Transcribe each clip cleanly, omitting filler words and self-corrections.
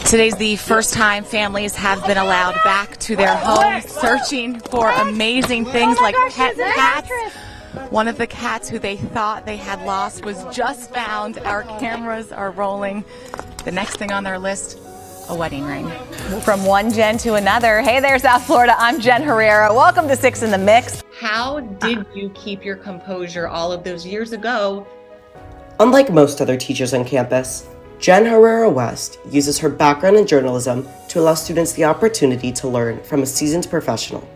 Today's the first time families have been allowed back to their homes, searching for amazing things like pet cats. One of the cats who they thought they had lost was just found. Our cameras are rolling. The next thing on their list, a wedding ring. From one Jen to another. Hey there, South Florida. I'm Jen Herrera. Welcome to Six in the Mix. How did you keep your composure all of those years ago? Unlike most other teachers on campus, Jen Herrera West uses her background in journalism to allow students the opportunity to learn from a seasoned professional.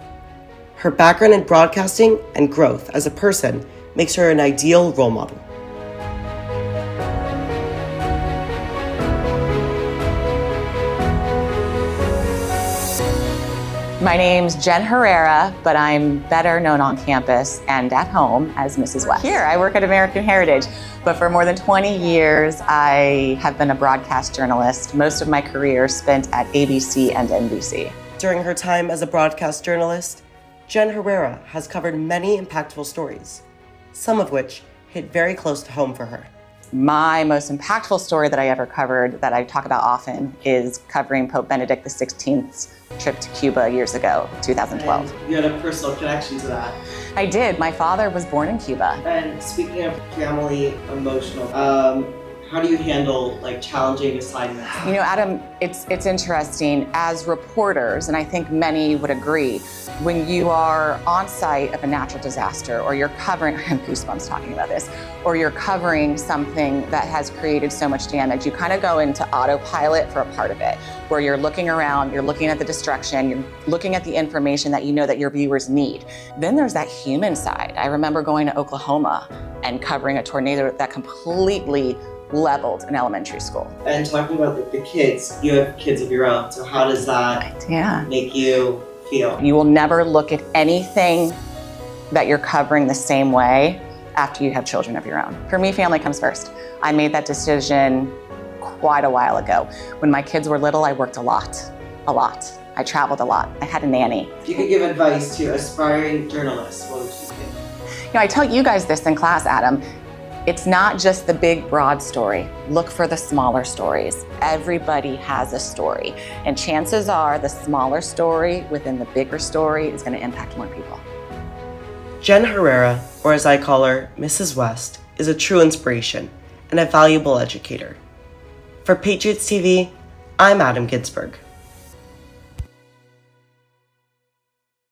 Her background in broadcasting and growth as a person makes her an ideal role model. My name's Jen Herrera, but I'm better known on campus and at home as Mrs. West. Here, I work at American Heritage, but for more than 20 years, I have been a broadcast journalist. Most of my career spent at ABC and NBC. During her time as a broadcast journalist, Jen Herrera has covered many impactful stories, some of which hit very close to home for her. My most impactful story that I ever covered, that I talk about often, is covering Pope Benedict XVI's trip to Cuba years ago, 2012. And you had a personal connection to that. I did. My father was born in Cuba. And speaking of family emotional, how do you handle challenging assignments? You know, Adam, it's interesting. As reporters, and I think many would agree, when you are on site of a natural disaster, or you're covering, I have goosebumps talking about this, or you're covering something that has created so much damage, you kind of go into autopilot for a part of it, where you're looking around, you're looking at the destruction, you're looking at the information that you know that your viewers need. Then there's that human side. I remember going to Oklahoma and covering a tornado that completely leveled an elementary school. And talking about the kids, you have kids of your own, so how does that make you feel? You will never look at anything that you're covering the same way after you have children of your own. For me, family comes first. I made that decision quite a while ago. When my kids were little, I worked a lot. I traveled a lot. I had a nanny. If you could give advice to aspiring journalists, what would you give? You know, I tell you guys this in class, Adam. It's not just the big, broad story. Look for the smaller stories. Everybody has a story. And chances are the smaller story within the bigger story is going to impact more people. Jen Herrera, or as I call her, Mrs. West, is a true inspiration and a valuable educator. For Patriots TV, I'm Adam Ginsberg.